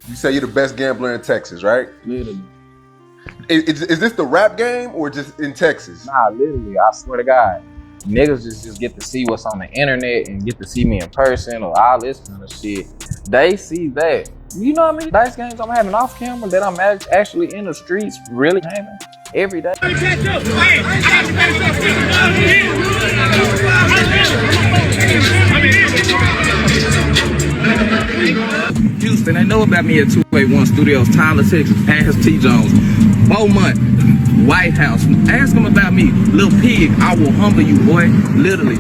You say you're the best gambler in Texas, right? Literally. Is this the rap game or just in Texas? Nah, literally, I swear to God. Niggas just get to see what's on the internet and get to see me in person or all this kind of shit. They see that. You know how many dice games I'm having off camera that I'm actually in the streets really having every day? Houston, they know about me at 281 Studios, Tyler, Texas. Ask T. Jones. Beaumont, White House. Ask them about me. Lil Pig, I will humble you, boy. Literally.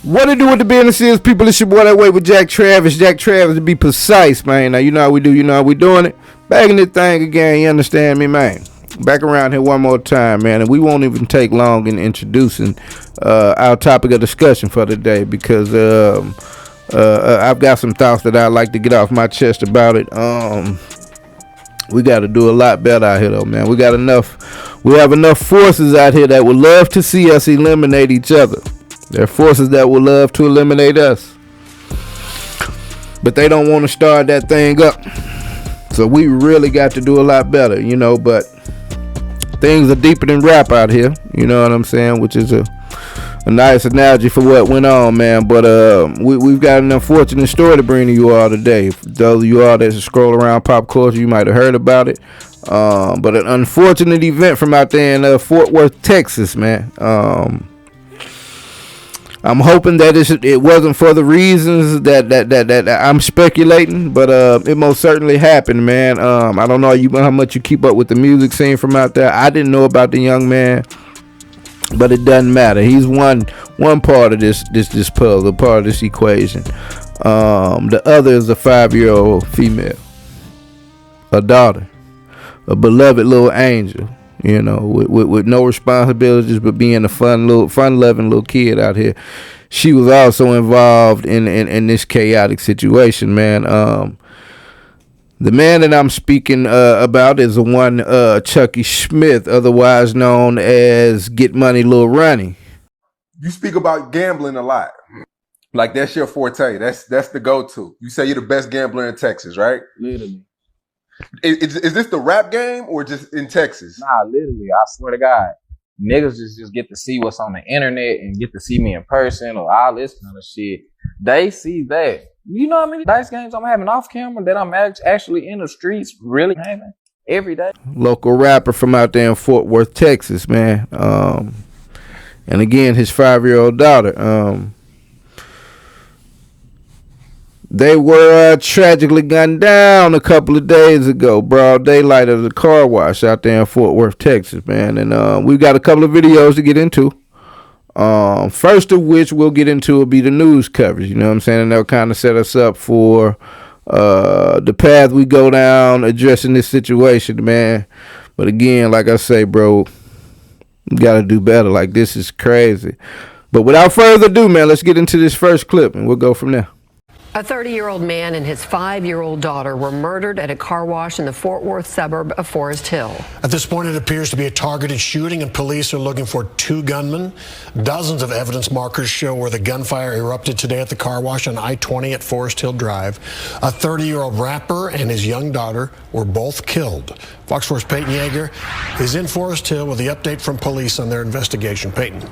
What to do with the business is, people? It's your boy That Way with Jack Travis. Jack Travis to be precise, man. Now, you know how we do. You know how we doing it. Bagging this thing again. You understand me, man? Back around here one more time, man. And we won't even take long in introducing our topic of discussion for today because I've got some thoughts that I'd like to get off my chest about it. We got to do a lot better out here, though, man. We have enough forces out here that would love to see us eliminate each other. There are forces that would love to eliminate us, but they don't want to start that thing up. So we really got to do a lot better, you know, but things are deeper than rap out here, you know what I'm saying, which is a nice analogy for what went on, man. But we've got an unfortunate story to bring to you all today. For those of you all that scroll around pop culture, you might have heard about it. But an unfortunate event from out there in Fort Worth, Texas, man. I'm hoping that it wasn't for the reasons that I'm speculating, but it most certainly happened, man. I don't know how much you keep up with the music scene from out there. I didn't know about the young man, but it doesn't matter. He's one part of this puzzle, part of this equation. The other is a 5-year-old female, a daughter, a beloved little angel. You know, with no responsibilities but being a fun-loving little kid out here. She was also involved in this chaotic situation, man. The man that I'm speaking about is the one Chucky Smith, otherwise known as Get Money Lil Ronnie. You speak about gambling a lot. Like, that's your forte. That's the go-to. You say you're the best gambler in Texas, right? Literally. Is this the rap game or just in Texas? Nah, literally, I swear to God. Niggas just get to see what's on the internet and get to see me in person or all this kind of shit. They see that. You know how many dice games I'm having off camera that I'm actually in the streets really having every day? Local rapper from out there in Fort Worth, Texas, man. And again, his 5-year-old daughter. They were tragically gunned down a couple of days ago, broad daylight at the car wash out there in Fort Worth, Texas, man. And we've got a couple of videos to get into. First of which we'll get into will be the news coverage, you know what I'm saying? And they'll kind of set us up for the path we go down addressing this situation, man. But again, like I say, bro, we got to do better. Like, this is crazy. But without further ado, man, let's get into this first clip and we'll go from there. A 30-year-old man and his 5-year-old daughter were murdered at a car wash in the Fort Worth suburb of Forest Hill. At this point, it appears to be a targeted shooting, and police are looking for 2 gunmen. Dozens of evidence markers show where the gunfire erupted today at the car wash on I-20 at Forest Hill Drive. A 30-year-old rapper and his young daughter were both killed. Fox 4's Peyton Yeager is in Forest Hill with the update from police on their investigation. Peyton.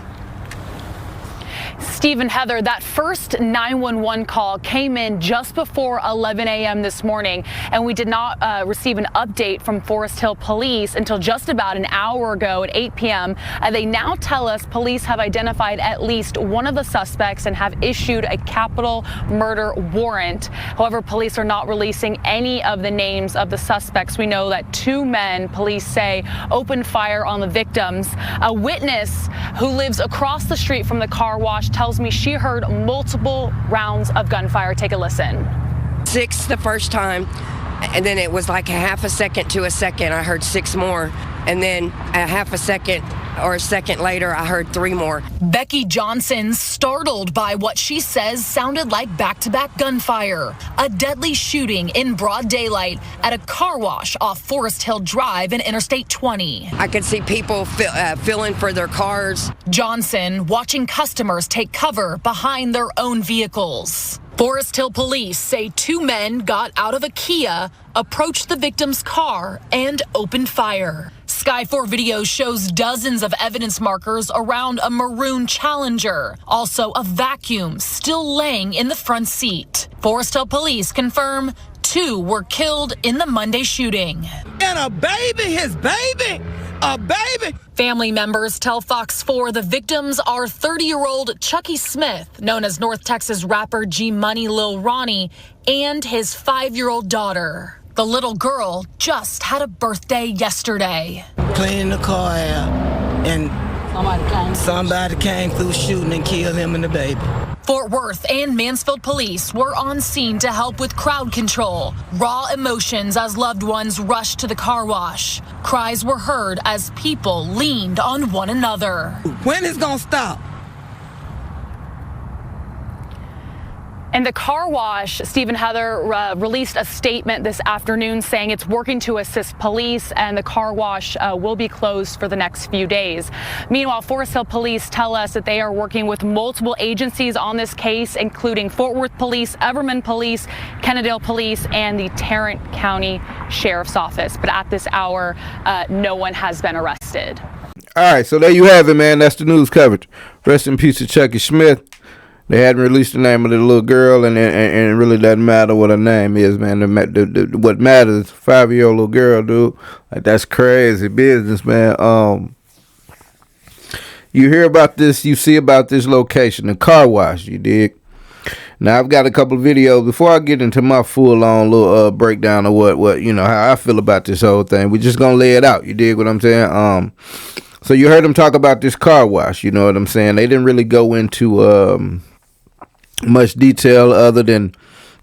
Steve and Heather, that first 911 call came in just before 11 a.m. this morning, and we did not receive an update from Forest Hill Police until just about an hour ago at 8 p.m. They now tell us police have identified at least one of the suspects and have issued a capital murder warrant. However, police are not releasing any of the names of the suspects. We know that 2 men, police say, opened fire on the victims. A witness who lives across the street from the car wash tells me she heard multiple rounds of gunfire. Take a listen. 6 the first time, and then it was like a half a second to a second. I heard 6 more, and then a half a second or a second later, I heard 3 more. Becky Johnson startled by what she says sounded like back-to-back gunfire. A deadly shooting in broad daylight at a car wash off Forest Hill Drive and Interstate 20. I could see people filling for their cars. Johnson watching customers take cover behind their own vehicles. Forest Hill police say 2 men got out of a Kia, approached the victim's car, and opened fire. Sky 4 video shows dozens of evidence markers around a maroon Challenger, also a vacuum still laying in the front seat. Forest Hill police confirm 2 were killed in the Monday shooting. And a baby, his baby, a baby. Family members tell Fox 4 the victims are 30-year-old Chucky Smith, known as North Texas rapper G Lil Ronnie, and his 5-year-old daughter. The little girl just had a birthday yesterday. Cleaning the car out, and somebody came through shooting and killed him and the baby. Fort Worth and Mansfield police were on scene to help with crowd control. Raw emotions as loved ones rushed to the car wash. Cries were heard as people leaned on one another. When is gonna stop? And the car wash, Stephen Heather, released a statement this afternoon saying it's working to assist police, and the car wash will be closed for the next few days. Meanwhile, Forest Hill police tell us that they are working with multiple agencies on this case, including Fort Worth Police, Everman Police, Kennedale Police, and the Tarrant County Sheriff's Office. But at this hour, no one has been arrested. All right, so there you have it, man. That's the news coverage. Rest in peace to Chucky Smith. They hadn't released the name of the little girl, and it really doesn't matter what her name is, man. What matters is 5-year-old little girl, dude. Like, that's crazy business, man. You hear about this, you see about this location, the car wash, you dig? Now, I've got a couple of videos. Before I get into my full-on little breakdown of what you know, how I feel about this whole thing, we're just going to lay it out, you dig what I'm saying? So you heard them talk about this car wash, you know what I'm saying? They didn't really go into much detail other than,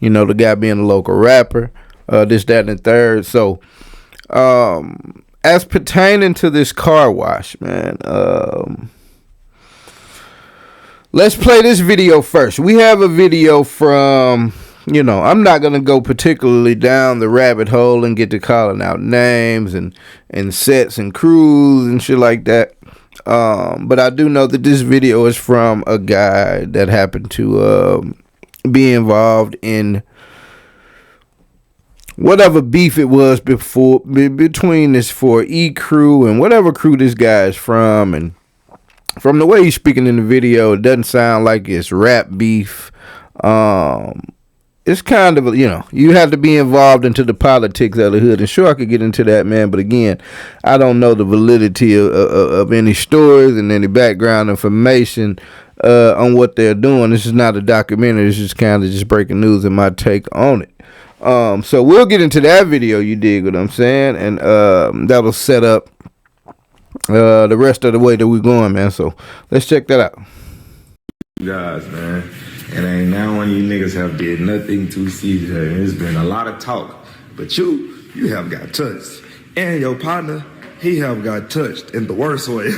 you know, the guy being a local rapper, this, that, and the third. So, as pertaining to this car wash, man, let's play this video first. We have a video from, you know, I'm not going to go particularly down the rabbit hole and get to calling out names and sets and crews and shit like that. But I do know that this video is from a guy that happened to be involved in whatever beef it was between this 4E crew and whatever crew this guy is from. And from the way he's speaking in the video, it doesn't sound like it's rap beef. It's kind of, you know, you have to be involved into the politics of the hood. And sure, I could get into that, man. But again, I don't know the validity of any stories and any background information on what they're doing. This is not a documentary. It's just kind of just breaking news and my take on it. So we'll get into that video, you dig what I'm saying? And that'll set up the rest of the way that we're going, man. So let's check that out. Guys, man. And ain't now one of you niggas have did nothing to CJ. It's been a lot of talk. But you have got touched. And your partner, he have got touched in the worst way.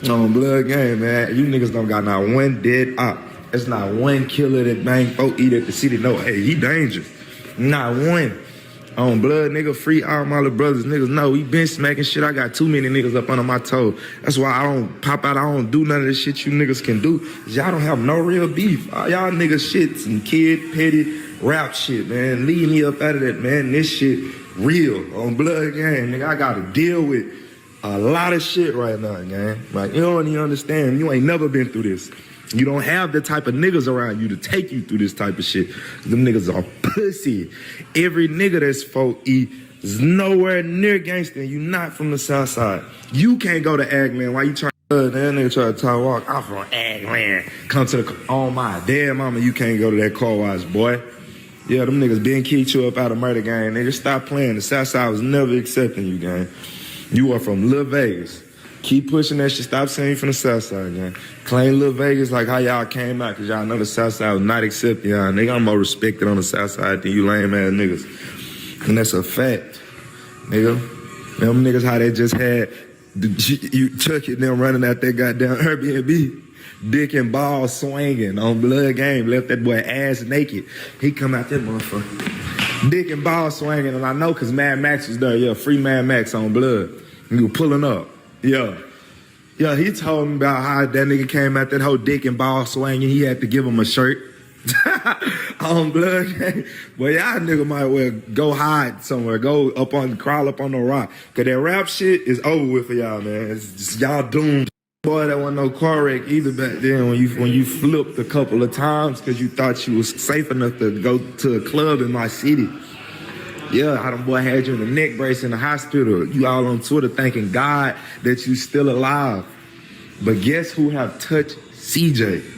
On blood game, man. You niggas don't got not one dead op. It's not one killer that bang folk eat at the city. No, hey, he dangerous. Not one. On blood, nigga, free all my little brothers. Niggas know we been smacking shit. I got too many niggas up under my toe. That's why I don't pop out. I don't do none of this shit you niggas can do. Y'all don't have no real beef. Y'all niggas shit, some kid, petty, rap shit, man. Leave me up out of that, man. This shit real. On blood game, nigga, I gotta deal with a lot of shit right now, gang. Like, you don't even understand. You ain't never been through this. You don't have the type of niggas around you to take you through this type of shit. Them niggas are pussy. Every nigga that's 4E is nowhere near gangster. You not from the south side. You can't go to Agman. Why you trying to that nigga try to talk walk? I'm from Agman. Come to the, oh my damn mama, you can't go to that car wash, boy. Yeah, them niggas been kicked you up out of murder gang. Nigga, stop playing. The south side was never accepting you, gang. You are from Lil Vegas. Keep pushing that shit. Stop saying you from the south side, man. Claim Lil Vegas like how y'all came out, because y'all know the south side was not accepting y'all. Nigga, I'm more respected on the south side than you lame ass niggas. And that's a fact, nigga. Them niggas how they just had You Chuck it them running out that goddamn Airbnb. Dick and ball swinging on Blood Game. Left that boy ass naked. He come out that motherfucker. Dick and ball swinging. And I know because Mad Max was there. Yeah, free Mad Max on Blood. And you were pulling up. Yeah. Yeah, he told me about how that nigga came out that whole dick and ball swinging. He had to give him a shirt. On Blood Game. Well, y'all nigga might well go hide somewhere. Crawl up on the rock. Cause that rap shit is over with for y'all, man. It's just y'all doomed. Boy, that wasn't no car wreck either back then when you flipped a couple of times because you thought you was safe enough to go to a club in my city. Yeah, how them boy had you in the neck brace in the hospital. You all on Twitter thanking God that you still alive. But guess who have touched CJ?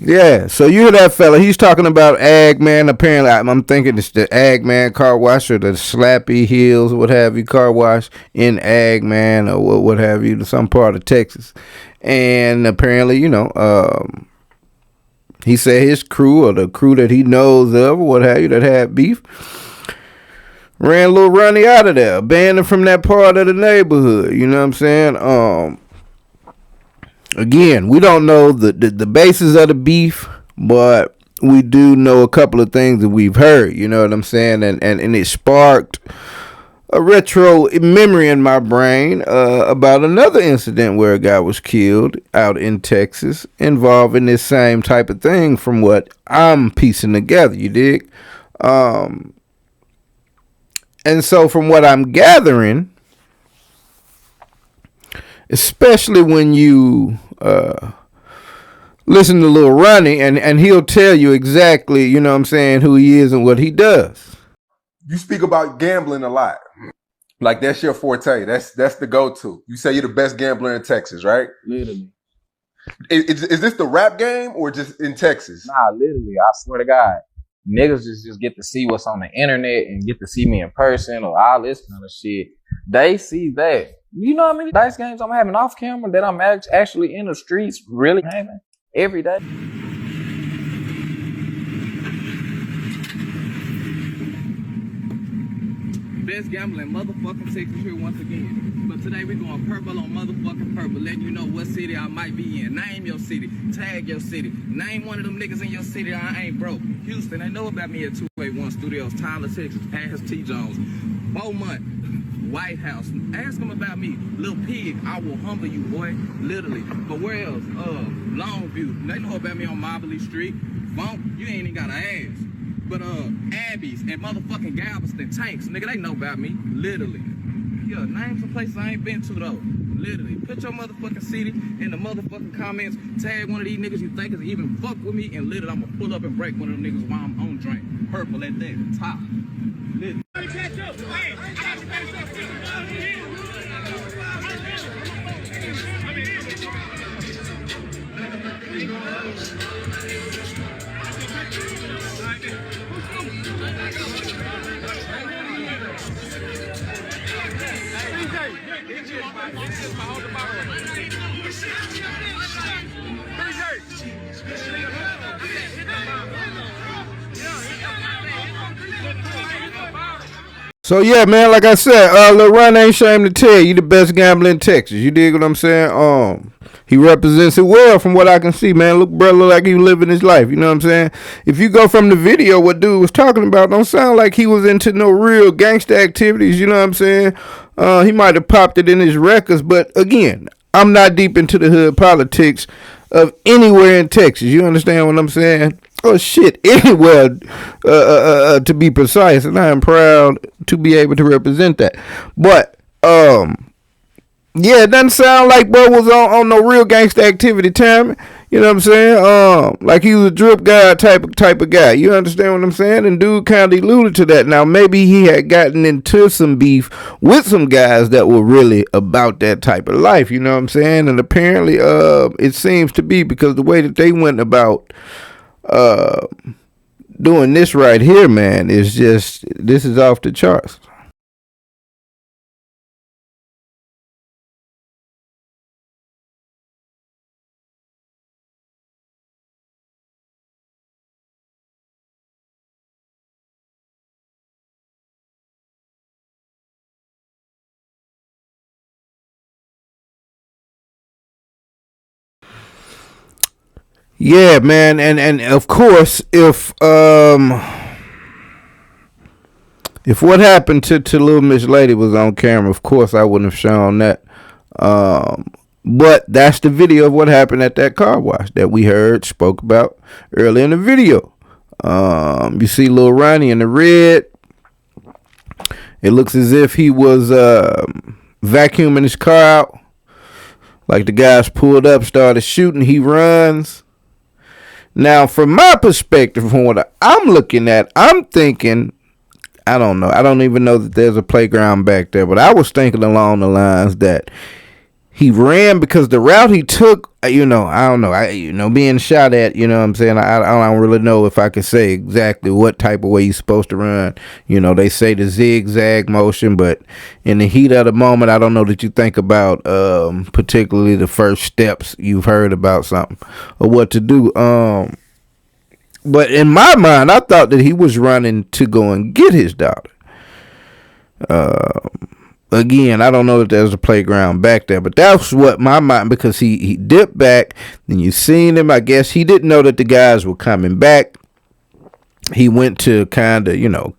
Yeah, so you hear that fella. He's talking about Ag Man. Apparently, I'm thinking it's the Ag Man car wash or the Slappy Hills or what have you car wash in Ag Man or what have you, some part of Texas. And apparently, he said his crew or the crew that he knows of or what have you that had beef ran little Ronnie out of there, banned him from that part of the neighborhood. You know what I'm saying? Again, we don't know the basis of the beef, but we do know a couple of things that we've heard, you know what I'm saying? And it sparked a retro memory in my brain about another incident where a guy was killed out in Texas involving this same type of thing from what I'm piecing together, you dig? And so from what I'm gathering, especially when you listen to Lil Ronnie and he'll tell you exactly, you know what I'm saying, who he is and what he does. You speak about gambling a lot. Like that's your forte. That's the go-to. You say you're the best gambler in Texas, right? Literally. Is this the rap game or just in Texas? Nah, literally. I swear to God. Niggas just get to see what's on the internet and get to see me in person or all this kind of shit. They see that. You know how many dice games I'm having off camera that I'm actually in the streets really gaming every day? Best gambling motherfucking Texas here once again. But today we're going purple on motherfucking purple, letting you know what city I might be in. Name your city, tag your city, name one of them niggas in your city. I ain't broke. Houston, they know about me at 281 Studios, Tyler, Texas, Ask T. Jones, Beaumont, White House. Ask them about me. Lil Pig, I will humble you, boy. Literally. But where else? Longview. They know about me on Mobley Street. Funk, you ain't even got an ass. But Abby's and motherfucking Galveston Tanks, nigga, they know about me. Literally. Yeah, name some places I ain't been to though. Literally. Put your motherfucking city in the motherfucking comments. Tag one of these niggas you think is even fuck with me, and literally I'm gonna pull up and break one of them niggas while I'm on drink. Purple at that top. Literally. So yeah, man, like I said, Lil Ron ain't ashamed to tell you the best gambler in Texas. You dig what I'm saying? He represents it well from what I can see, man. Look, brother, look like he living his life. You know what I'm saying? If you go from the video, what dude was talking about, don't sound like he was into no real gangster activities. You know what I'm saying? He might have popped it in his records, but again, I'm not deep into the hood politics of anywhere in Texas. You understand what I'm saying? Oh shit, anywhere to be precise, and I am proud to be able to represent that. But yeah, it doesn't sound like bro was on no real gangster activity time. You know what I'm saying? Like he was a drip guy type of guy. You understand what I'm saying? And dude kind of alluded to that. Now maybe he had gotten into some beef with some guys that were really about that type of life. You know what I'm saying? And apparently, it seems to be because the way that they went about doing this right here, man, is just, this is off the charts. Yeah, man, and of course, if what happened to little Miss Lady was on camera, of course I wouldn't have shown that. But that's the video of what happened at that car wash that we spoke about earlier in the video. You see little Ronnie in the red. It looks as if he was vacuuming his car out. Like the guys pulled up, started shooting. He runs. Now, from my perspective, from what I'm looking at, I'm thinking, I don't know. I don't even know that there's a playground back there, but I was thinking along the lines that he ran because the route he took, I don't know, being shot at, you know what I'm saying? I don't really know if I could say exactly what type of way you're supposed to run. You know, they say the zigzag motion, but in the heat of the moment, I don't know that you think about particularly the first steps you've heard about something or what to do. But in my mind, I thought that he was running to go and get his daughter. Again, I don't know if there's a playground back there, but that's what my mind, because he dipped back, then you seen him. I guess he didn't know that the guys were coming back. He went to kind of,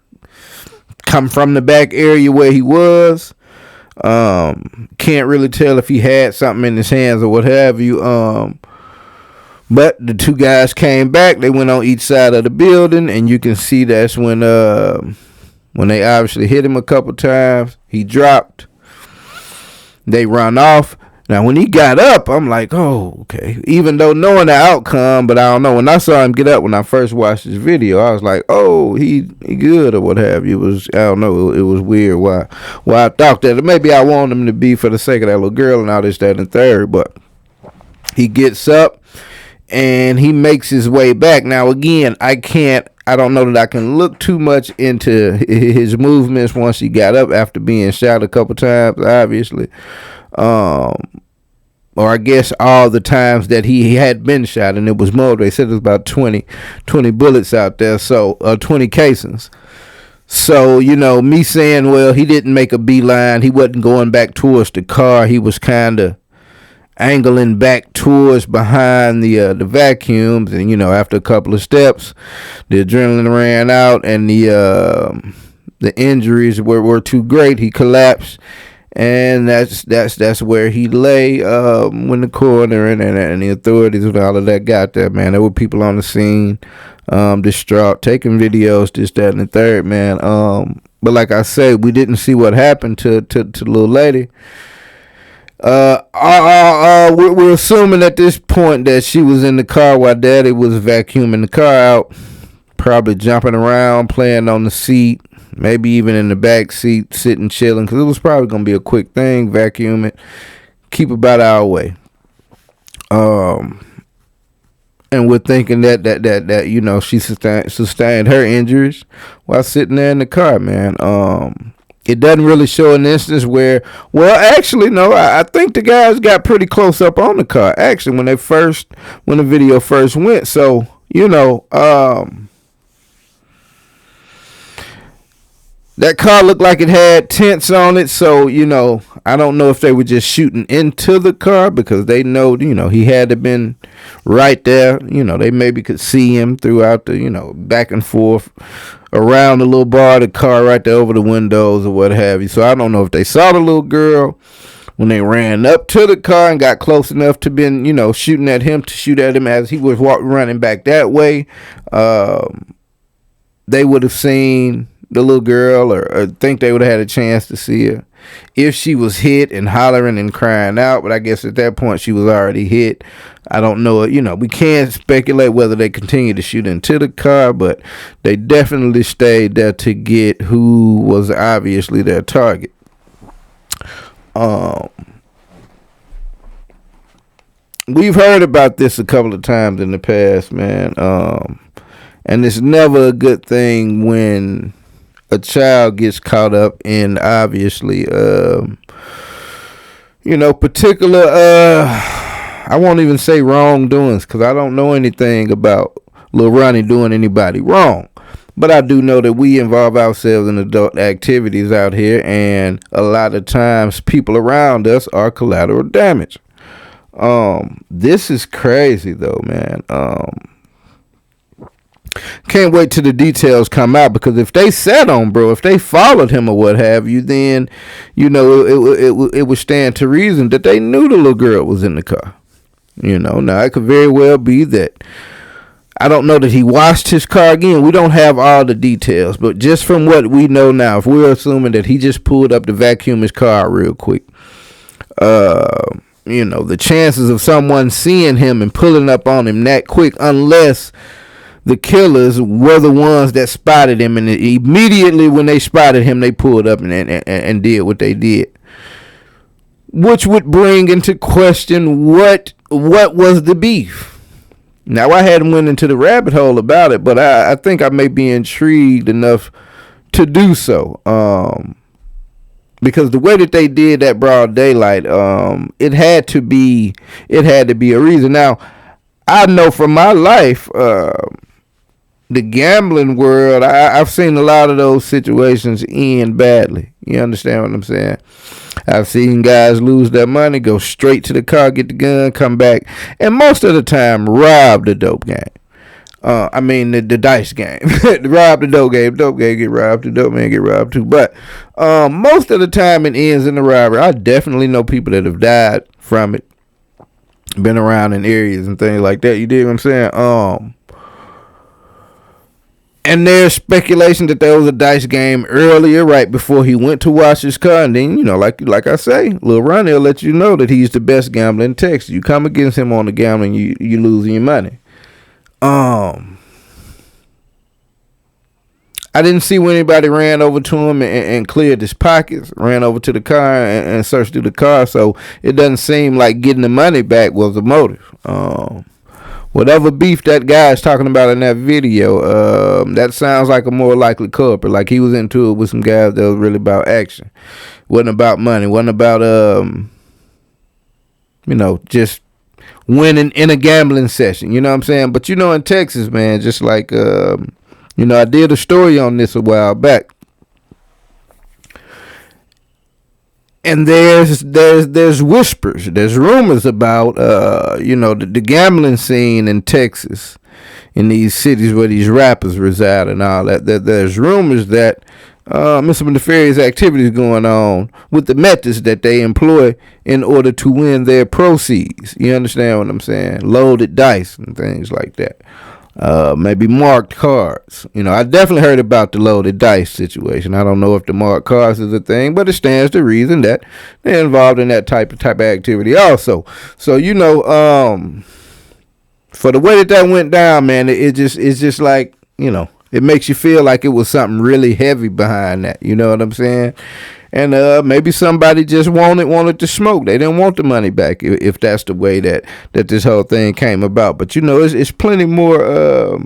come from the back area where he was. Can't really tell if he had something in his hands or what have you. But the two guys came back. They went on each side of the building, and you can see that's when they obviously hit him a couple times. He dropped. They run off. Now, when he got up, I'm like, oh, okay. Even though knowing the outcome, but I don't know. When I saw him get up when I first watched this video, I was like, oh, he good or what have you. It was, I don't know. It was weird why I thought that. Maybe I wanted him to be for the sake of that little girl and all this, that, and third. But he gets up and he makes his way back. Now, again, I don't know that I can look too much into his movements once he got up after being shot a couple times, obviously. Or I guess all the times that he had been shot, and it was more. They said it was about 20 bullets out there, so 20 casings. So, me saying, well, he didn't make a beeline. He wasn't going back towards the car. He was kind of angling back towards behind the vacuums, and after a couple of steps, the adrenaline ran out, and the injuries were too great. He collapsed, and that's where he lay when the coroner and the authorities and all of that got there. Man, there were people on the scene, distraught, taking videos, this, that, and the third, man. But like I said, we didn't see what happened to the little lady. We're assuming at this point that she was in the car while daddy was vacuuming the car out, probably jumping around, playing on the seat, maybe even in the back seat, sitting, chilling, because it was probably going to be a quick thing, vacuum it, keep about our way. And we're thinking that she sustained her injuries while sitting there in the car, man. It doesn't really show an instance where, well, actually, no, I think the guys got pretty close up on the car, actually, when the video first went. So, that car looked like it had tents on it. So, I don't know if they were just shooting into the car because they know, he had to been right there. They maybe could see him throughout the, back and forth around the little bar of the car right there over the windows or what have you. So I don't know if they saw the little girl when they ran up to the car and got close enough to been, shooting at him, to shoot at him as he was running back that way. They would have seen the little girl, or think they would have had a chance to see her if she was hit and hollering and crying out. But I guess at that point she was already hit. I don't know. We can't speculate whether they continued to shoot into the car, but they definitely stayed there to get who was obviously their target. We've heard about this a couple of times in the past, man. And it's never a good thing when a child gets caught up in obviously, particular, I won't even say wrongdoings, because I don't know anything about Lil Ronnie doing anybody wrong. But I do know that we involve ourselves in adult activities out here, and a lot of times people around us are collateral damage. This is crazy though, man. Can't wait till the details come out, because if they sat on bro, if they followed him or what have you, then it would stand to reason that they knew the little girl was in the car. Now it could very well be that, I don't know that he washed his car again. We don't have all the details, but just from what we know now, if we're assuming that he just pulled up to vacuum his car real quick, the chances of someone seeing him and pulling up on him that quick, unless the killers were the ones that spotted him, and immediately when they spotted him, they pulled up and did what they did, which would bring into question what was the beef. Now, I hadn't went into the rabbit hole about it, but I think I may be intrigued enough to do so, because the way that they did that broad daylight, it had to be a reason. Now, I know from my life, the gambling world, I've seen a lot of those situations end badly. You understand what I'm saying? I've seen guys lose their money, go straight to the car, get the gun, come back, and most of the time rob the dope game. The dice game. Rob the dope game. Dope game get robbed. The dope man get robbed too. But most of the time it ends in the robbery. I definitely know people that have died from it. Been around in areas and things like that. You dig what I'm saying? And there's speculation that there was a dice game earlier, right before he went to wash his car. And then, like I say, Lil Ronnie will let you know that he's the best gambler in Texas. You come against him on the gambling, you losing your money. I didn't see when anybody ran over to him and cleared his pockets, ran over to the car and searched through the car. So it doesn't seem like getting the money back was the motive. Whatever beef that guy is talking about in that video, that sounds like a more likely culprit. Like he was into it with some guys that was really about action. Wasn't about money. Wasn't about, just winning in a gambling session. You know what I'm saying? But in Texas, man, just like, I did a story on this a while back. And there's whispers, there's rumors about the gambling scene in Texas, in these cities where these rappers reside and all that. There's rumors that some nefarious activities going on with the methods that they employ in order to win their proceeds. You understand what I'm saying? Loaded dice and things like that. Maybe marked cards. I definitely heard about the loaded dice situation. I don't know if the marked cards is a thing, but it stands to reason that they're involved in that type of activity also. So for the way that went down, man, it's just like, it makes you feel like it was something really heavy behind that. You know what I'm saying? And maybe somebody just wanted to smoke. They didn't want the money back, if that's the way that this whole thing came about. But it's plenty more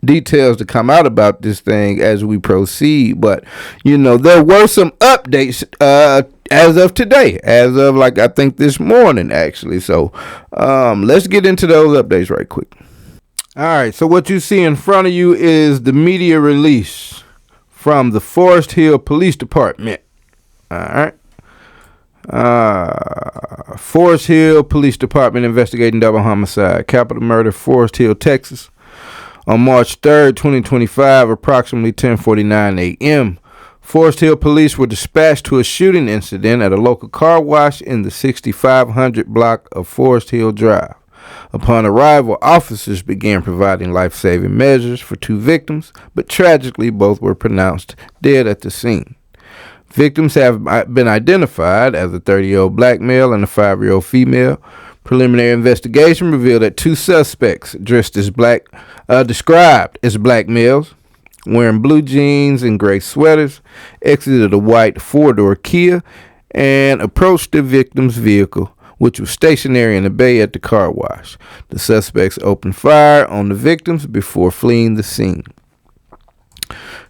details to come out about this thing as we proceed. But there were some updates as of today, I think this morning actually. So let's get into those updates right quick. All right. So what you see in front of you is the media release from the Forest Hill Police Department. All right. Forest Hill Police Department investigating double homicide, capital murder, Forest Hill, Texas. On March 3rd, 2025, approximately 10:49 a.m., Forest Hill police were dispatched to a shooting incident at a local car wash in the 6500 block of Forest Hill Drive. Upon arrival, officers began providing life-saving measures for two victims, but tragically, both were pronounced dead at the scene. Victims have been identified as a 30-year-old black male and a 5-year-old female. Preliminary investigation revealed that two suspects described as black males, wearing blue jeans and gray sweaters, exited a white four-door Kia and approached the victim's vehicle, which was stationary in the bay at the car wash. The suspects opened fire on the victims before fleeing the scene.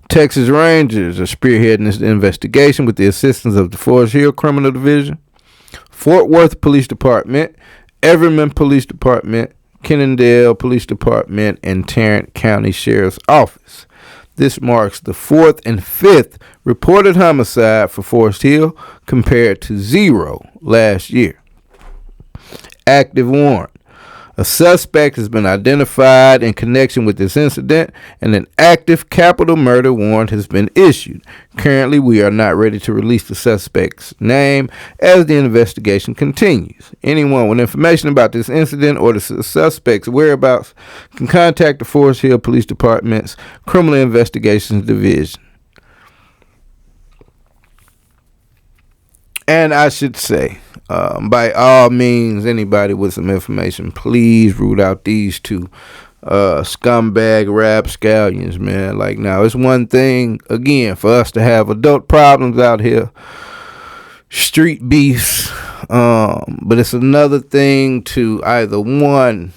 Texas Rangers are spearheading this investigation with the assistance of the Forest Hill Criminal Division, Fort Worth Police Department, Everman Police Department, Kennedale Police Department, and Tarrant County Sheriff's Office. This marks the fourth and fifth reported homicide for Forest Hill, compared to 0 last year. active warrant. A suspect has been identified in connection with this incident, and an active capital murder warrant has been issued. Currently, we are not ready to release the suspect's name as the investigation continues. Anyone with information about this incident or the suspect's whereabouts can contact the Forest Hill Police Department's Criminal Investigations Division. And I should say, by all means, anybody with some information, please root out these two scumbag rapscallions, man. Like, now, it's one thing, again, for us to have adult problems out here, street beefs, but it's another thing to either one,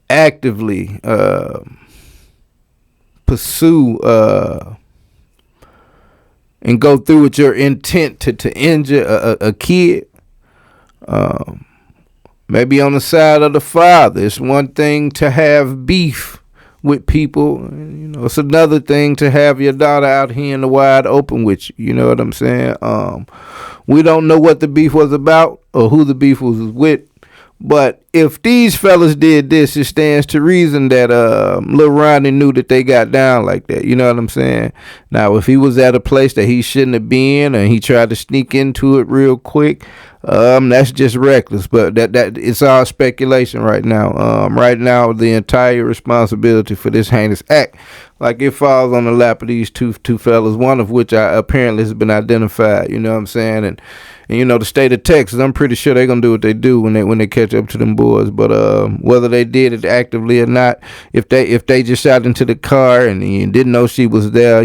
actively pursue and go through with your intent to injure a kid. Maybe on the side of the father. It's one thing to have beef with people. It's another thing to have your daughter out here in the wide open with you. You know what I'm saying? We don't know what the beef was about or who the beef was with. But if these fellas did this, it stands to reason that Lil Ronnie knew that they got down like that. You know what I'm saying? Now, if he was at a place that he shouldn't have been and he tried to sneak into it real quick, that's just reckless. But that it's all speculation right now. Right now, the entire responsibility for this heinous act, like, it falls on the lap of these two fellas, one of which apparently has been identified. You know what I'm saying? And the state of Texas, I'm pretty sure they're gonna do what they do when they catch up to them boys. But whether they did it actively or not, if they just shot into the car and didn't know she was there,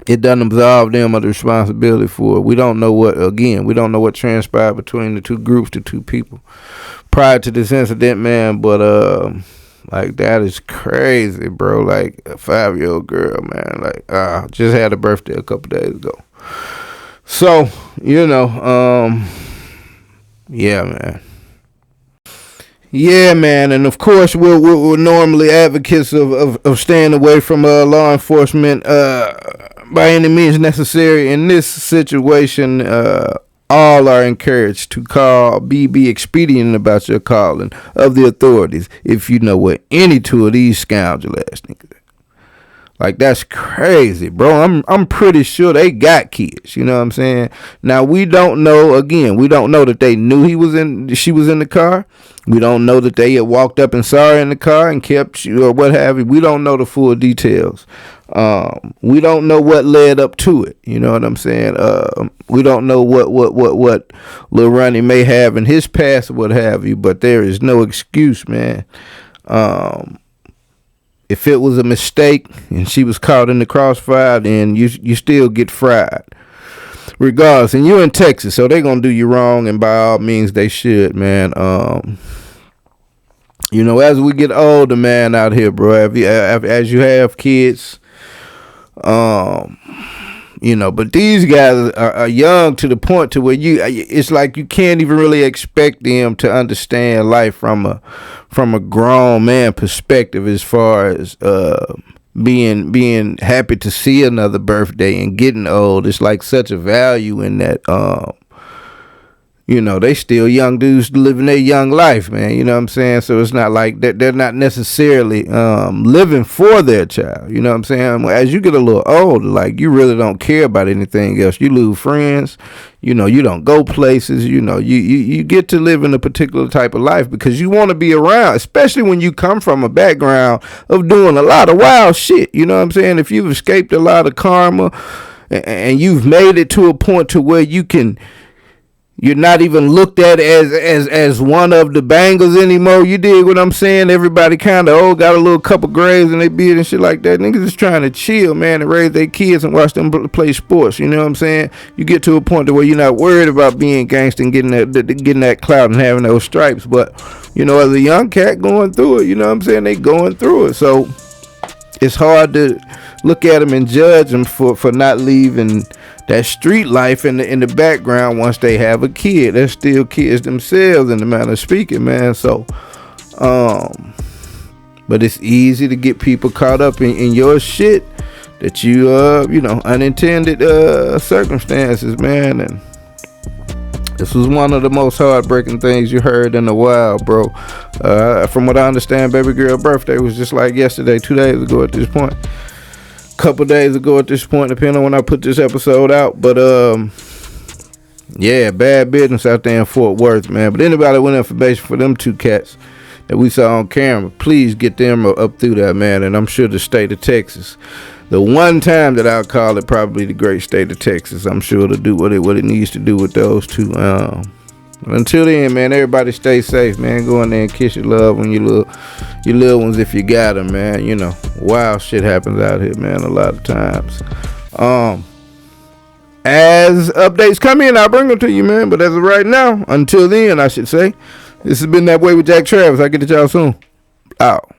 it doesn't absolve them of the responsibility for it. We don't know what transpired between the two groups, the two people, prior to this incident, man. But like, that is crazy, bro. Like, a 5-year-old girl, man. Like, just had a birthday a couple days ago. So, yeah, man. Yeah, man. And of course, we're normally advocates of staying away from law enforcement by any means necessary. In this situation, all are encouraged to be expedient about your calling of the authorities if you know where any two of these scoundrel ass niggas. Like, that's crazy, bro. I'm pretty sure they got kids. You know what I'm saying? Now, we don't know that they knew she was in the car. We don't know that they had walked up and saw her in the car and kept or what have you. We don't know the full details. We don't know what led up to it. You know what I'm saying? We don't know what Lil Ronnie may have in his past or what have you, but there is no excuse, man. If it was a mistake and she was caught in the crossfire, then you still get fried. Regardless, and you're in Texas, so they're going to do you wrong, and by all means, they should, man. As we get older, man, out here, bro, as you have kids, but these guys are young to the point to where it's like you can't even really expect them to understand life from a grown man perspective, as far as being happy to see another birthday and getting old. It's like such a value in that. They still young dudes living their young life, man. You know what I'm saying? So it's not like they're not necessarily living for their child. You know what I'm saying? As you get a little older, like, you really don't care about anything else. You lose friends. You don't go places. You get to live in a particular type of life because you want to be around, especially when you come from a background of doing a lot of wild shit. You know what I'm saying? If you've escaped a lot of karma and you've made it to a point to where you're not even looked at as one of the bangers anymore. You dig what I'm saying? Everybody kind of got a little couple graves in their beard and shit like that. Niggas just trying to chill, man, and raise their kids and watch them play sports. You know what I'm saying? You get to a point to where you're not worried about being gangster and getting that clout and having those stripes. But as a young cat going through it, you know what I'm saying? They going through it. So it's hard to look at them and judge them for not leaving that street life in the background once they have a kid. They're still kids themselves, in the manner of speaking, man. So, but it's easy to get people caught up in your shit that unintended circumstances, man. And This was one of the most heartbreaking things you heard in a while, bro. From what I understand, baby girl birthday was just like yesterday, 2 days ago at this point. Couple days ago at this point, depending on when I put this episode out. But yeah, bad business out there in Fort Worth, man. But anybody with information for them 2 cats that we saw on camera, please get them up through that, man. And I'm sure the state of Texas, the one time that I'll call it probably the great state of Texas, I'm sure to do what it needs to do with those 2. Until then, man, everybody stay safe, man. Go in there and kiss your love when your little ones if you got them, man. You know, wild shit happens out here, man, a lot of times. As updates come in, I'll bring them to you, man. But as of right now, until then, I should say, this has been That Way with Jack Travis. I'll get to y'all soon. Out.